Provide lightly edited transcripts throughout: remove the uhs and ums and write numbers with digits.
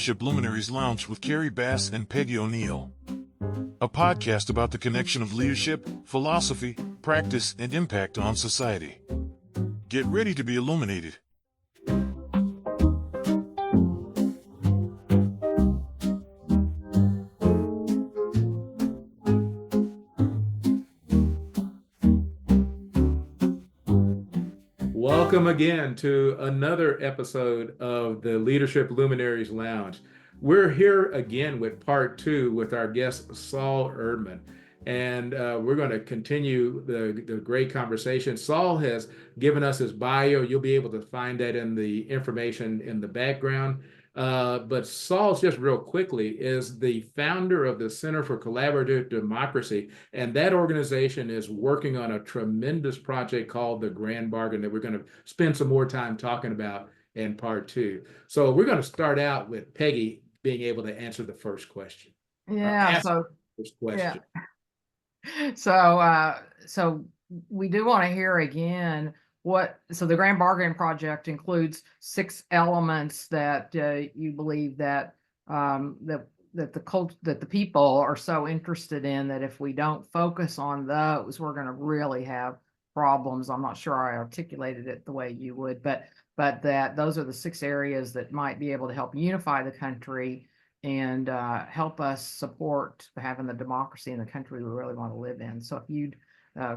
Leadership Luminaries Lounge with Kerry and Peggy O'Neill, a podcast about the connection of leadership, philosophy, practice, and impact on society. Get ready to be illuminated. Welcome again to another episode of the Leadership Luminaries Lounge. We're here again with part two with our guest, Sol Erdman, and we're going to continue the great conversation. Sol has given us his bio. You'll be able to find that in the information in the background. But Sol, just real quickly, is the founder of the Center for Collaborative Democracy, and that organization is working on a tremendous project called the Grand Bargain that we're going to spend some more time talking about in part two. So we're going to start out with Peggy being able to answer the first question. First question. So we do want to hear again so the Grand Bargain Project includes 6 elements that you believe that that the people are so interested in that if we don't focus on those, we're going to really have problems. I'm not sure I articulated it the way you would, but that those are the 6 areas that might be able to help unify the country and help us support having the democracy in the country we really want to live in. So if you'd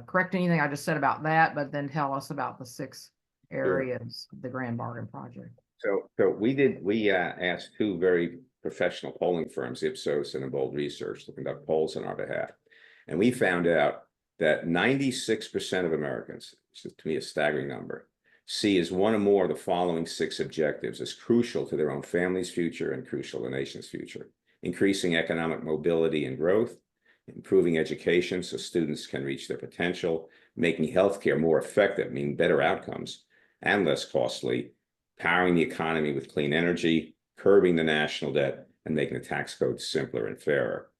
correct anything I just said about that, but then tell us about the 6 areas of the Grand Bargain Project. So we asked 2 very professional polling firms, Ipsos and Bold Research, to conduct polls on our behalf. And we found out that 96% of Americans, which is to me a staggering number, see as one or more of the following 6 objectives as crucial to their own family's future and crucial to the nation's future: increasing economic mobility and growth, improving education so students can reach their potential, making healthcare more effective, meaning better outcomes and less costly, powering the economy with clean energy, curbing the national debt, and making the tax code simpler and fairer.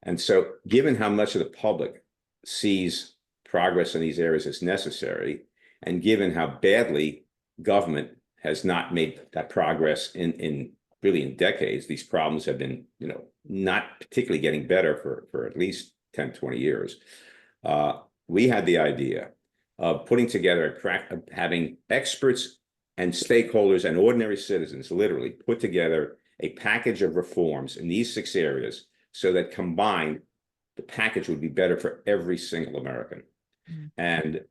And so, given how much of the public sees progress in these areas as necessary, and given how badly government has not made that progress in decades, these problems have been, not particularly getting better for at least 10, 20 years. We had the idea of putting together, having experts and stakeholders and ordinary citizens literally put together a package of reforms in these 6 areas so that combined, the package would be better for every single American. Mm-hmm. And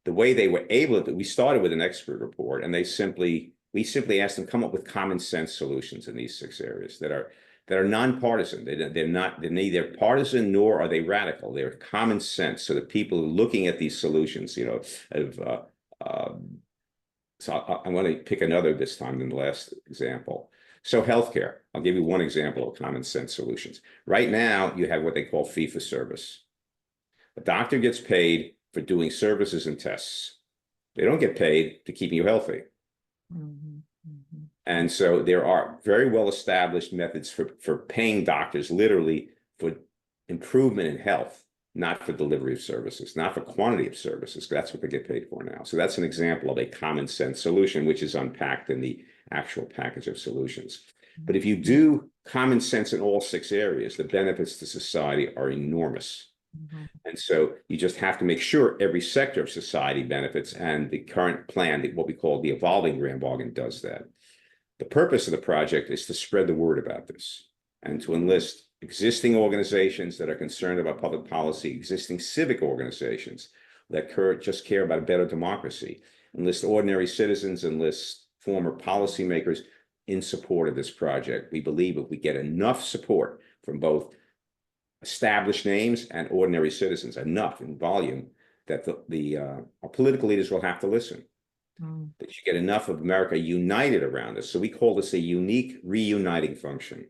the way they were able to, we started with an expert report, and we simply asked them to come up with common sense solutions in these 6 areas that are nonpartisan. They're neither partisan nor are they radical. They're common sense, so that people looking at these solutions, so I want to pick another this time than the last example. So healthcare, I'll give you one example of common sense solutions. Right now, you have what they call fee for service. A doctor gets paid for doing services and tests. They don't get paid to keep you healthy. Mm-hmm. Mm-hmm. And so there are very well-established methods for paying doctors literally for improvement in health, not for delivery of services, not for quantity of services. That's what they get paid for now. So that's an example of a common sense solution, which is unpacked in the actual package of solutions. But if you do common sense in all 6 areas, the benefits to society are enormous. Mm-hmm. And so you just have to make sure every sector of society benefits, and the current plan, what we call the evolving Grand Bargain, does that. The purpose of the project is to spread the word about this and to enlist existing organizations that are concerned about public policy, existing civic organizations that just care about a better democracy, enlist ordinary citizens, enlist former policymakers in support of this project. We believe if we get enough support from both established names and ordinary citizens, enough in volume, that our political leaders will have to listen. That you get enough of America united around this. So we call this a unique reuniting function.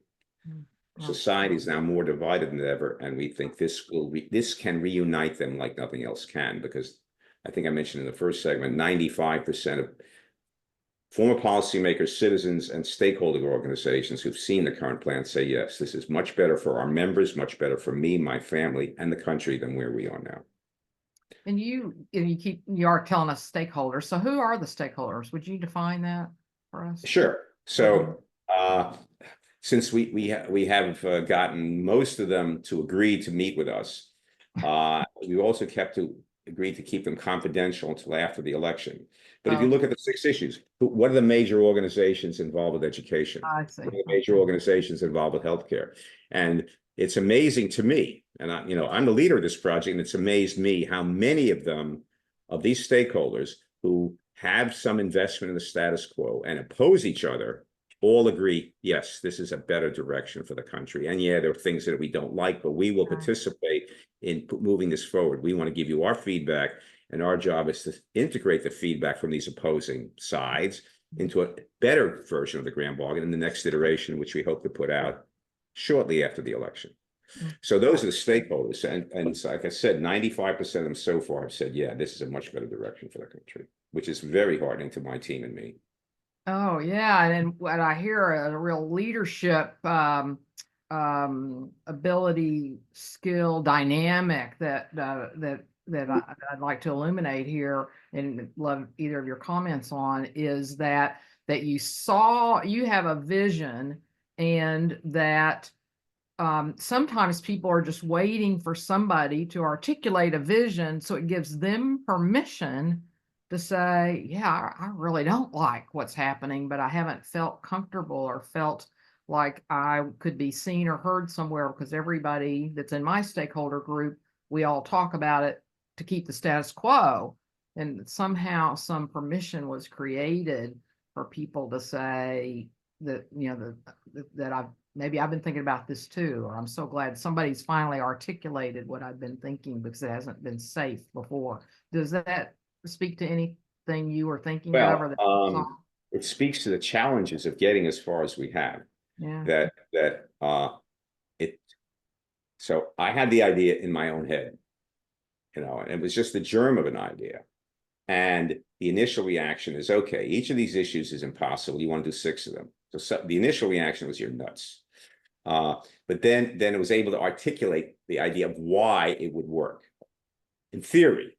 Society is now more divided than ever, and we think this can reunite them like nothing else can, because I think I mentioned in the first segment, 95% of former policymakers, citizens, and stakeholder organizations who've seen the current plan say, yes, this is much better for our members, much better for me, my family, and the country than where we are now. And you are telling us stakeholders. So who are the stakeholders? Would you define that for us? Sure. So Since we have gotten most of them to agree to meet with us, we also agreed to keep them confidential until after the election. But if you look at the 6 issues, what are the major organizations involved with education? I see. What are the major organizations involved with healthcare? And it's amazing to me, and I'm the leader of this project, and it's amazed me how many of these stakeholders who have some investment in the status quo and oppose each other all agree, yes, this is a better direction for the country. And yeah, there are things that we don't like, but we will participate in moving this forward. We want to give you our feedback, and our job is to integrate the feedback from these opposing sides into a better version of the grand bargain in the next iteration, which we hope to put out shortly after the election. So those are the stakeholders. And so, like I said, 95% of them so far have said, yeah, this is a much better direction for the country, which is very heartening to my team and me. Oh yeah, and what I hear a real leadership ability, skill, dynamic that I'd like to illuminate here, and love either of your comments on, is that you have a vision, and that sometimes people are just waiting for somebody to articulate a vision, so it gives them permission to say, yeah, I really don't like what's happening, but I haven't felt comfortable or felt like I could be seen or heard somewhere, because everybody that's in my stakeholder group, we all talk about it to keep the status quo. And somehow some permission was created for people to say that, that maybe I've been thinking about this too, or I'm so glad somebody's finally articulated what I've been thinking, because it hasn't been safe before. Does that speak to anything you were thinking of? Or it speaks to the challenges of getting as far as we have. Yeah. So I had the idea in my own head, and it was just the germ of an idea. And the initial reaction is, okay, each of these issues is impossible. You want to do 6 of them. So the initial reaction was, you're nuts. But then it was able to articulate the idea of why it would work. In theory,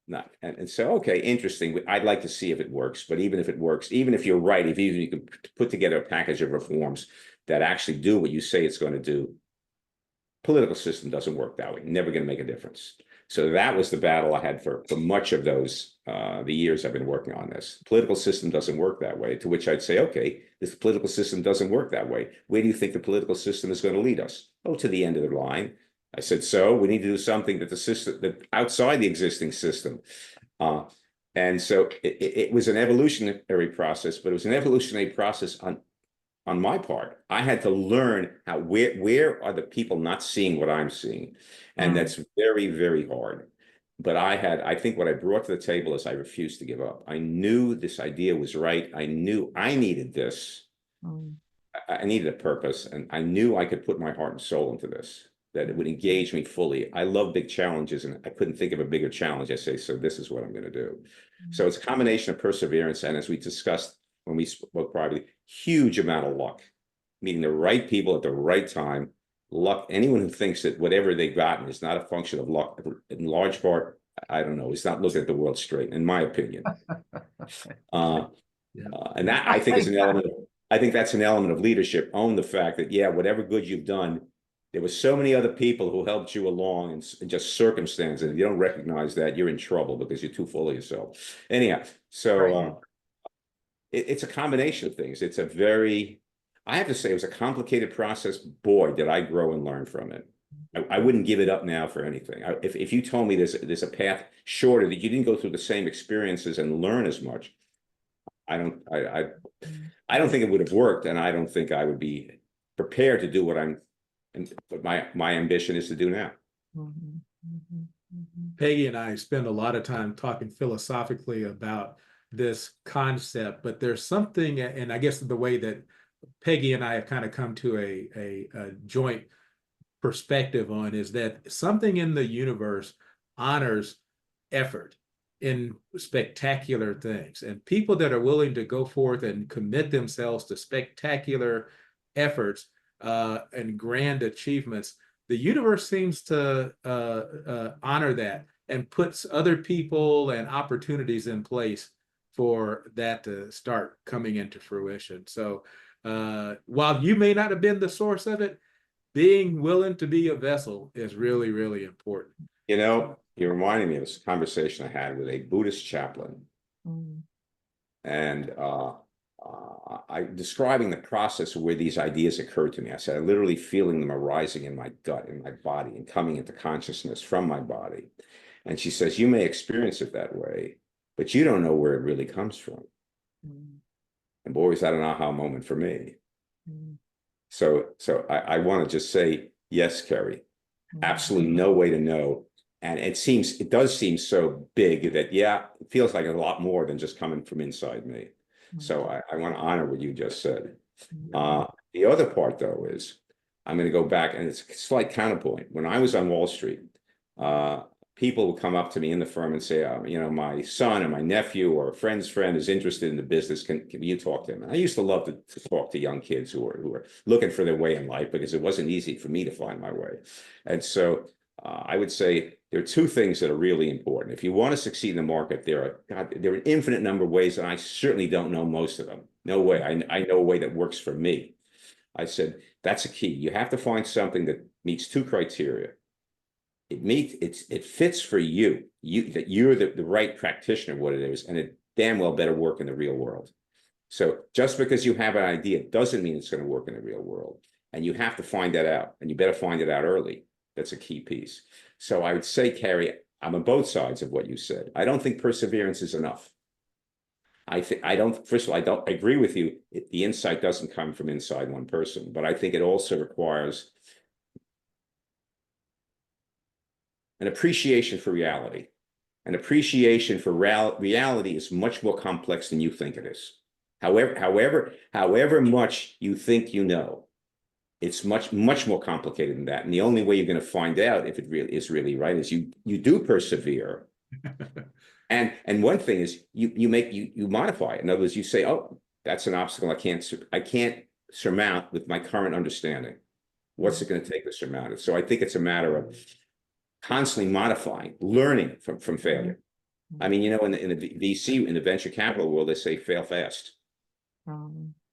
not. And so, okay, interesting. I'd like to see if it works. But even if it works, even if you're right, if you can put together a package of reforms that actually do what you say it's going to do, political system doesn't work that way. Never going to make a difference. So that was the battle I had for much of the years I've been working on this. Political system doesn't work that way. To which I'd say, okay, this political system doesn't work that way. Where do you think the political system is going to lead us? Oh, to the end of the line. I said, so we need to do something that outside the existing system. And so it was an evolutionary process, but it was an evolutionary process on my part. I had to learn where are the people not seeing what I'm seeing. And that's very, very hard. But I think what I brought to the table is I refused to give up. I knew this idea was right. I knew I needed this. I needed a purpose, and I knew I could put my heart and soul into this, that it would engage me fully. I love big challenges, and I couldn't think of a bigger challenge. I say, so this is what I'm going to do. So it's a combination of perseverance, and as we discussed when we spoke privately, huge amount of luck, meeting the right people at the right time. Luck, anyone who thinks that whatever they've gotten is not a function of luck, in large part, I don't know, is not looking at the world straight, in my opinion. And that, I think, is an element of, I think that's an element of leadership. Own the fact that, yeah, whatever good you've done, there were so many other people who helped you along, and just circumstances. If you don't recognize that, you're in trouble because you're too full of yourself. Anyhow, so it's a combination of things. It's a very, I have to say, it was a complicated process. Boy, did I grow and learn from it. I wouldn't give it up now for anything. If you told me there's a path shorter, that you didn't go through the same experiences and learn as much, I don't think it would have worked, and I don't think I would be prepared to do what my ambition is to do now. Peggy and I spend a lot of time talking philosophically about this concept, but there's something, and I guess the way that Peggy and I have kind of come to a joint perspective on is that something in the universe honors effort in spectacular things, and people that are willing to go forth and commit themselves to spectacular efforts and grand achievements, the universe seems to honor that and puts other people and opportunities in place for that to start coming into fruition. So while you may not have been the source of it, being willing to be a vessel is really, really important. You know, you're reminding me of this conversation I had with a Buddhist chaplain, and I describing the process of where these ideas occurred to me. I said, I literally feeling them arising in my gut, in my body, and coming into consciousness from my body. And she says, you may experience it that way, but you don't know where it really comes from. And boy, was that an aha moment for me. So I want to just say, yes, Kerry, absolutely no way to know. And it does seem so big that, yeah, it feels like a lot more than just coming from inside me. So I want to honor what you just said. The other part, though, is I'm going to go back, and it's a slight counterpoint. When I was on Wall Street, people would come up to me in the firm and say, you know, my son or my nephew or a friend's friend is interested in the business. Can you talk to him? And I used to love to talk to young kids who were looking for their way in life, because it wasn't easy for me to find my way. And so I would say there are two things that are really important. If you want to succeed in the market, there are an infinite number of ways, and I certainly don't know most of them. No way. I know a way that works for me. I said, that's a key. You have to find something that meets two criteria. It fits for you, that you're the right practitioner of what it is, and it damn well better work in the real world. So just because you have an idea doesn't mean it's going to work in the real world. And you have to find that out, and you better find it out early. That's a key piece. So I would say, Kerry, I'm on both sides of what you said. I don't think perseverance is enough. First of all, I don't agree with you. The insight doesn't come from inside one person, but I think it also requires an appreciation for reality. An appreciation for reality is much more complex than you think it is. However much you think you know, it's much more complicated than that. And the only way you're going to find out if it really is really right is you do persevere. And one thing is you modify it. In other words, you say, oh, that's an obstacle I can't surmount with my current understanding. What's it going to take to surmount it? So I think it's a matter of constantly modifying, learning from failure. I mean, you know, in the VC, in the venture capital world, they say fail fast.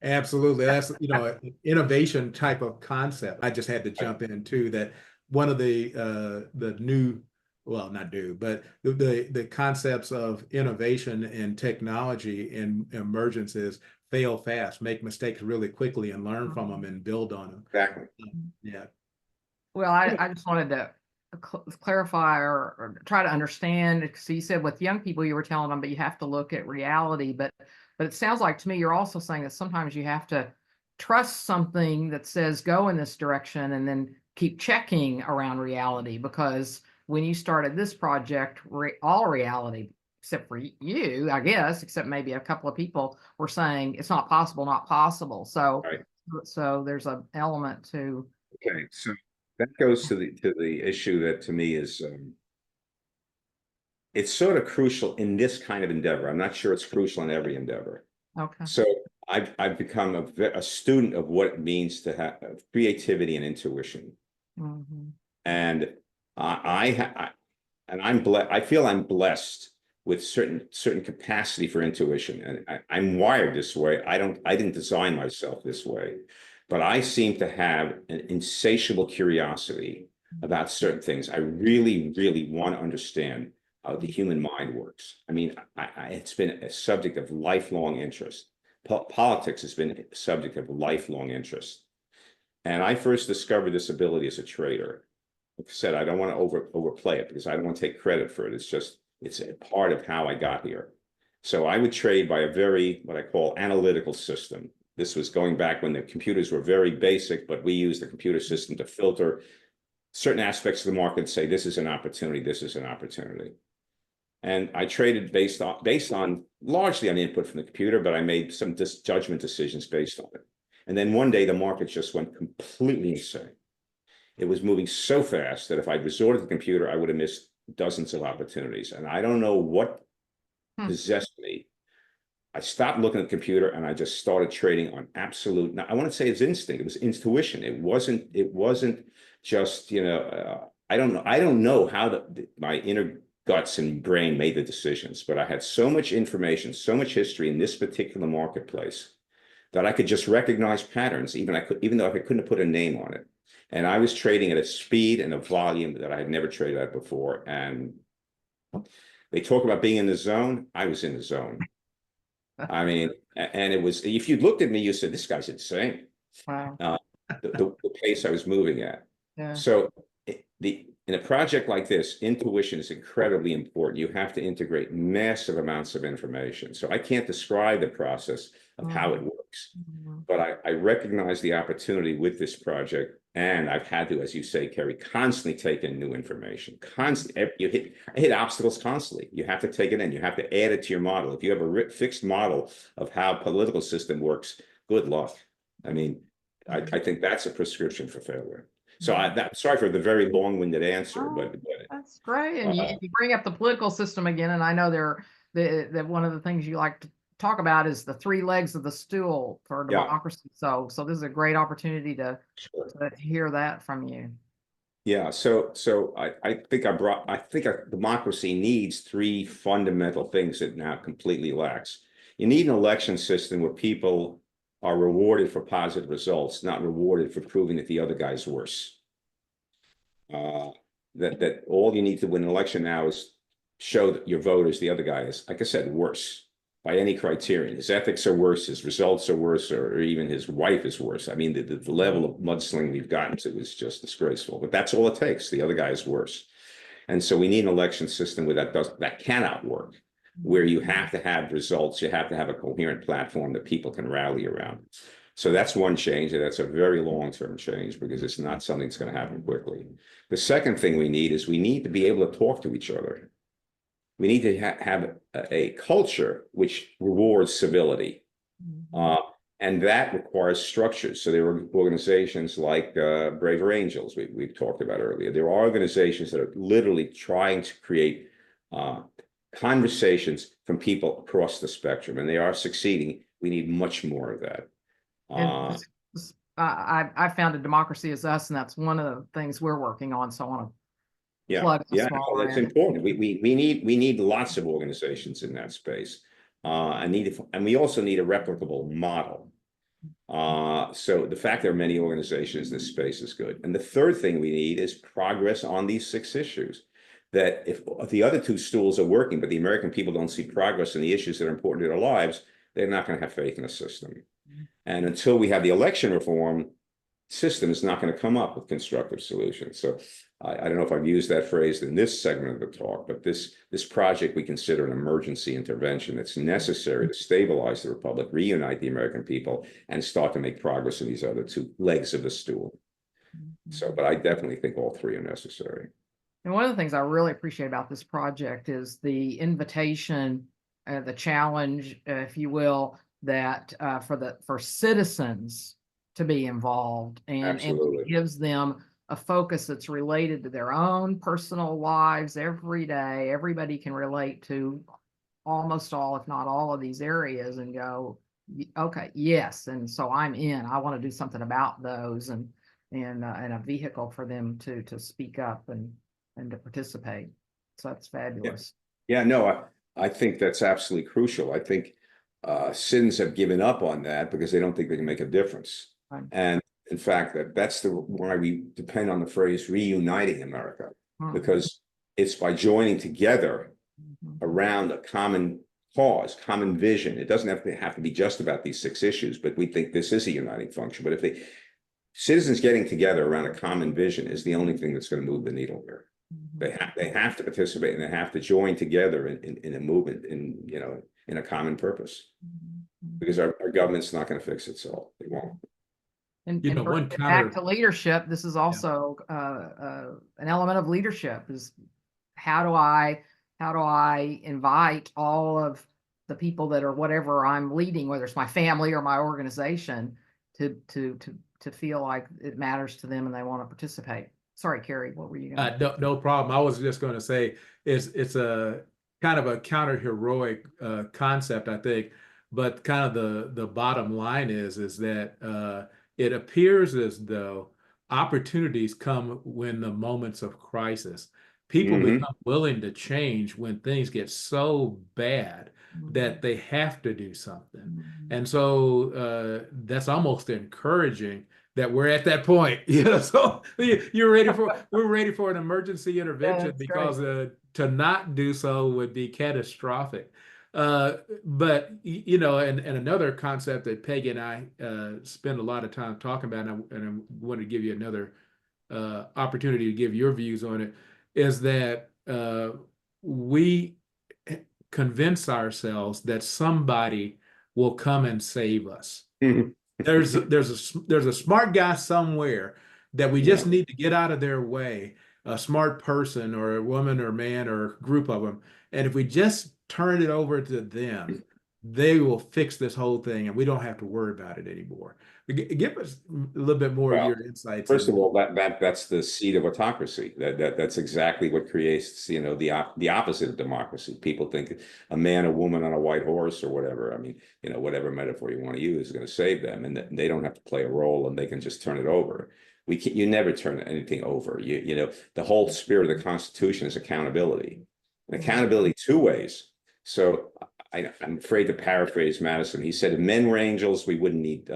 Absolutely. That's, you know, an innovation type of concept. I just had to jump in too, that one of the new, well, not new, but the concepts of innovation and technology and emergence is fail fast, make mistakes really quickly and learn from them and build on them. Exactly. Yeah. Well, I just wanted to clarify or try to understand. So you said with young people, you were telling them, but you have to look at reality. But it sounds like to me, you're also saying that sometimes you have to trust something that says go in this direction and then keep checking around reality. Because when you started this project, all reality, except for you, I guess, except maybe a couple of people, were saying it's not possible, not possible. So, Right. So there's an element to. Okay, so that goes to the issue that to me is it's sort of crucial in this kind of endeavor. I'm not sure it's crucial in every endeavor. Okay. So I've become a student of what it means to have creativity and intuition. And I feel I'm blessed with certain capacity for intuition, and I'm wired this way. I didn't design myself this way, but I seem to have an insatiable curiosity about certain things. I really, really want to understand how the human mind works. I mean, it's been a subject of lifelong interest. Politics has been a subject of lifelong interest. And I first discovered this ability as a trader. Like I said, I don't want to overplay it because I don't want to take credit for it. It's a part of how I got here. So I would trade by a very, what I call, analytical system. This was going back when the computers were very basic, but we used the computer system to filter certain aspects of the market and say, this is an opportunity, this is an opportunity. And I traded based on largely on input from the computer, but I made some judgment decisions based on it. And then one day the market just went completely insane. It was moving so fast that if I'd resorted to the computer, I would have missed dozens of opportunities. And I don't know what possessed me. I stopped looking at the computer and I just started trading on absolute. Now I want to say it's instinct. It was intuition. It wasn't just, you know, I don't know how my inner guts and brain made the decisions, but I had so much information, so much history in this particular marketplace that I could just recognize patterns, even though I couldn't have put a name on it. And I was trading at a speed and a volume that I had never traded at before. And they talk about being in the zone. I was in the zone. I mean, and it was, if you looked at me, you said, this guy's insane. Wow. The pace I was moving at. Yeah. So in a project like this, intuition is incredibly important. You have to integrate massive amounts of information. So I can't describe the process of how it works, but I recognize the opportunity with this project. And I've had to, as you say, Kerry, constantly take in new information. Constantly, I hit obstacles constantly. You have to take it in. You have to add it to your model. If you have a fixed model of how a political system works, good luck. I mean, I think that's a prescription for failure. So sorry for the very long-winded answer, but That's great. And you bring up the political system again, and I know that one of the things you like to talk about is the three legs of the stool for democracy. So this is a great opportunity to hear that from you. Yeah. So I think democracy needs three fundamental things that now completely lacks. You need an election system where people are rewarded for positive results, not rewarded for proving that the other guy's worse. That all you need to win an election now is show that your voters, the other guy is, like I said, worse by any criterion. His ethics are worse, his results are worse, or even his wife is worse. I mean, the level of mudslinging we've gotten to is just disgraceful. But that's all it takes. The other guy is worse. And so we need an election system where that cannot work, where you have to have results, you have to have a coherent platform that people can rally around. So that's one change, and that's a very long-term change because it's not something that's going to happen quickly. The second thing we need is we need to be able to talk to each other. We need to have a culture which rewards civility. And that requires structures. So there are organizations like Braver Angels we've talked about earlier. There are organizations that are literally trying to create conversations from people across the spectrum, and they are succeeding. We need much more of that. I founded Democracy Is Us, and that's one of the things we're working on. So I want to plug it's important. We need lots of organizations in that space, and we also need a replicable model. So the fact there are many organizations in this space is good. And the third thing we need is progress on these 6 issues. That if the other 2 stools are working, but the American people don't see progress in the issues that are important to their lives, they're not going to have faith in the system. And until we have the election reform, system is not going to come up with constructive solutions. So I don't know if I've used that phrase in this segment of the talk, but this project we consider an emergency intervention that's necessary to stabilize the republic, reunite the American people, and start to make progress in these other 2 legs of the stool. So, but I definitely think all 3 are necessary. And one of the things I really appreciate about this project is the invitation, the challenge, if you will, that for citizens to be involved, and it gives them a focus that's related to their own personal lives every day. Everybody can relate to almost all, if not all, of these areas and go, okay, yes. And so I'm in. I want to do something about those, and a vehicle for them to speak up and to participate. So that's fabulous. Yeah, no, I think that's absolutely crucial. I think citizens have given up on that because they don't think they can make a difference. Right. And in fact, that's why we depend on the phrase reuniting America, because it's by joining together around a common cause, common vision. It doesn't have to be just about these 6 issues, but we think this is a uniting function. But if citizens getting together around a common vision is the only thing that's going to move the needle here. They have to participate, and they have to join together in a movement, in a common purpose, because our government's not going to fix itself. They won't. And back to leadership, this is also an element of leadership is how do I invite all of the people that are whatever I'm leading, whether it's my family or my organization, to feel like it matters to them and they want to participate. Sorry, Kerry, what were you going to? No problem. I was just going to say it's a kind of a counter-heroic concept, I think, but kind of the bottom line is that it appears as though opportunities come when the moments of crisis. People become willing to change when things get so bad that they have to do something. Mhm. And so that's almost encouraging that we're at that point. So we're ready for an emergency intervention that's great. because to not do so would be catastrophic. But and another concept that Peggy and I spend a lot of time talking about, and I want to give you another opportunity to give your views on it, is that we convince ourselves that somebody will come and save us. There's a smart guy somewhere that we just need to get out of their way, a smart person or a woman or man or a group of them. And if we just turn it over to them, they will fix this whole thing and we don't have to worry about it anymore. Give us a little bit more of Well, your insights. First of all, that's the seed of autocracy. That's exactly what creates, the opposite of democracy. People think a man, a woman on a white horse or whatever. I mean, whatever metaphor you want to use is going to save them, and they don't have to play a role, and they can just turn it over. You never turn anything over. The whole spirit of the Constitution is accountability, and accountability two ways. So I'm afraid to paraphrase Madison. He said, if men were angels, we wouldn't need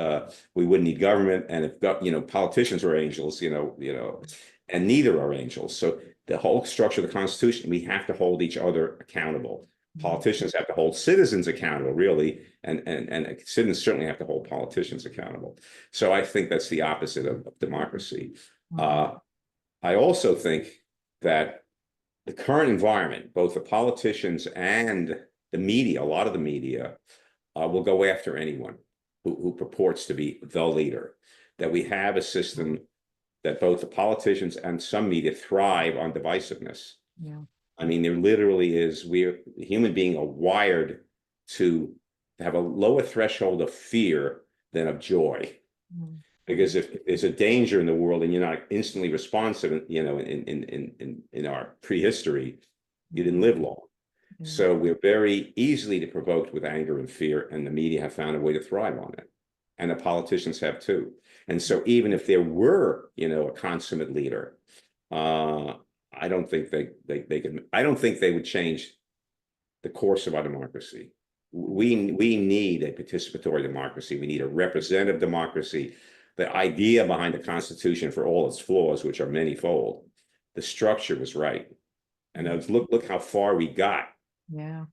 government. And if politicians were angels, and neither are angels. So the whole structure of the Constitution, we have to hold each other accountable. Politicians have to hold citizens accountable, really, and citizens certainly have to hold politicians accountable. So I think that's the opposite of democracy. I also think that the current environment, both the politicians and the media, a lot of the media, will go after anyone who purports to be the leader. That we have a system that both the politicians and some media thrive on divisiveness. Yeah. I mean, there literally is, human beings are wired to have a lower threshold of fear than of joy. Because if there's a danger in the world and you're not instantly responsive, in our prehistory, you didn't live long. So we're very easily provoked with anger and fear, and the media have found a way to thrive on it. And the politicians have too. And so even if there were, a consummate leader, I don't think I don't think they would change the course of our democracy. We need a participatory democracy. We need a representative democracy. The idea behind the Constitution, for all its flaws, which are manyfold, the structure was right. And look how far we got. Yeah.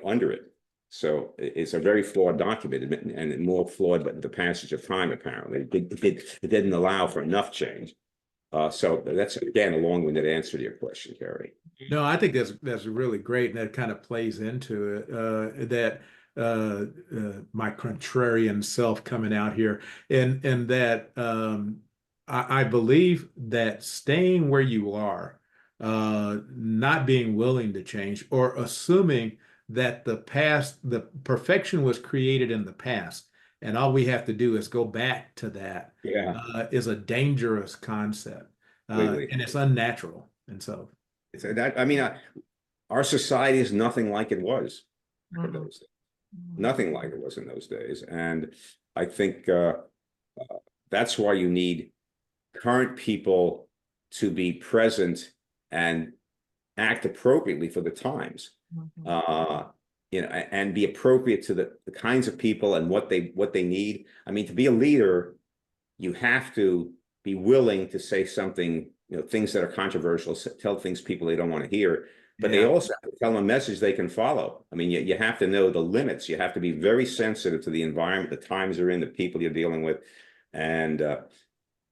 Under it. So it's a very flawed document, and more flawed but the passage of time, apparently. It didn't allow for enough change. So that's, again, a long-winded answer to your question, Kerry. No, I think that's really great, and that kind of plays into it. That my contrarian self coming out here, and that I believe that staying where you are, not being willing to change, or assuming that the perfection was created in the past, and all we have to do is go back to that, is a dangerous concept, and it's unnatural. And so, our society is nothing like it was in those days. Nothing like it was in those days, and I think that's why you need current people to be present and act appropriately for the times, and be appropriate to the kinds of people and what they need. I mean, to be a leader, you have to be willing to say something, things that are controversial, tell things people they don't want to hear, but they also have to tell them a message they can follow. I mean, you have to know the limits. You have to be very sensitive to the environment, the times you're in, the people you're dealing with, and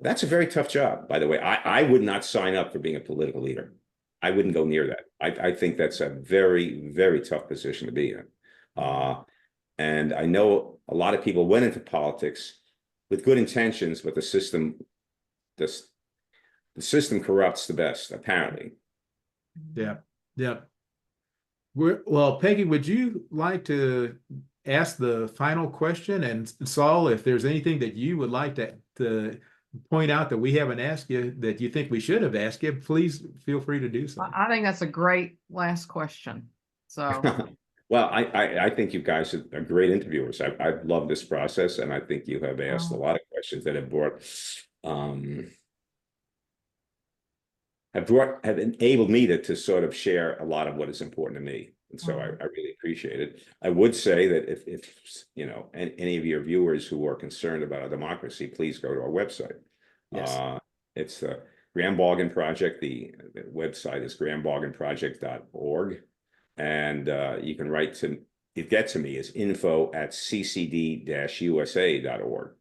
that's a very tough job, by the way. I would not sign up for being a political leader. I wouldn't go near that. I think that's a very, very tough position to be in. And I know a lot of people went into politics with good intentions, but the system corrupts the best, apparently. Yeah. Well, Peggy, would you like to ask the final question? And Saul, if there's anything that you would like to point out that we haven't asked you that you think we should have asked you, please feel free to do so. I think that's a great last question. So, well, I think you guys are great interviewers. I've loved this process, and I think you have asked a lot of questions that have enabled me to sort of share a lot of what is important to me. And so I really appreciate it. I would say that if you know, any of your viewers who are concerned about our democracy, please go to our website. Yes. It's the Grand Bargain Project. The website is grandbargainproject.org. And you can write to, get to me is info@ccd-usa.org.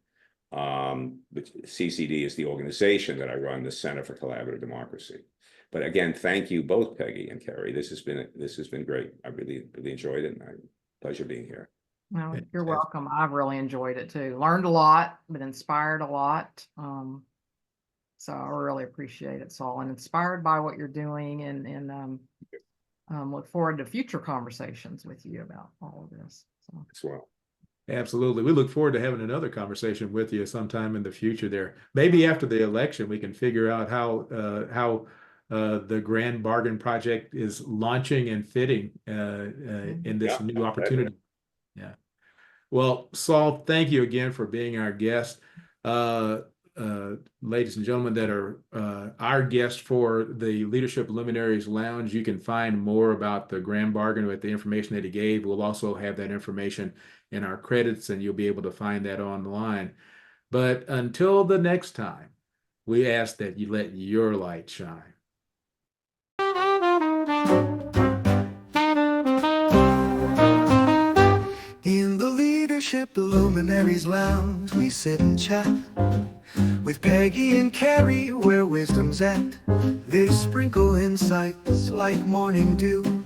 But CCD is the organization that I run, the Center for Collaborative Democracy. But again, thank you both, Peggy and Kerry. This has been great. I really enjoyed it, and pleasure being here. Well, you're welcome. I've really enjoyed it too. Learned a lot, been inspired a lot. So I really appreciate it, Sol, and inspired by what you're doing, and look forward to future conversations with you about all of this. So. As well. Absolutely. We look forward to having another conversation with you sometime in the future there. Maybe after the election, we can figure out how the Grand Bargain Project is launching and fitting in this new opportunity. Yeah. Well, Sol, thank you again for being our guest. Ladies and gentlemen that are our guests for the Leadership Luminaries Lounge, you can find more about the Grand Bargain with the information that he gave. We'll also have that information in our credits, and you'll be able to find that online. But until the next time, we ask that you let your light shine. In the Leadership Luminaries Lounge, we sit and chat with Peggy and Kerry, where wisdom's at. They sprinkle insights like morning dew.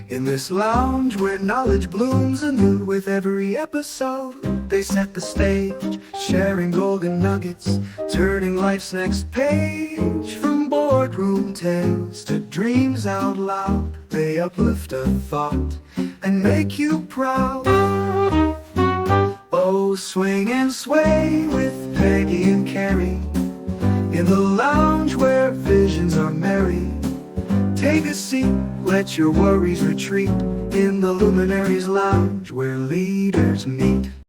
In this lounge where knowledge blooms anew, with every episode they set the stage, sharing golden nuggets, turning life's next page. From boardroom tales to dreams out loud, they uplift a thought and make you proud. Oh, swing and sway with Peggy and Kerry, in the lounge where visions are merry. Take a seat, let your worries retreat, in the Luminaries Lounge where leaders meet.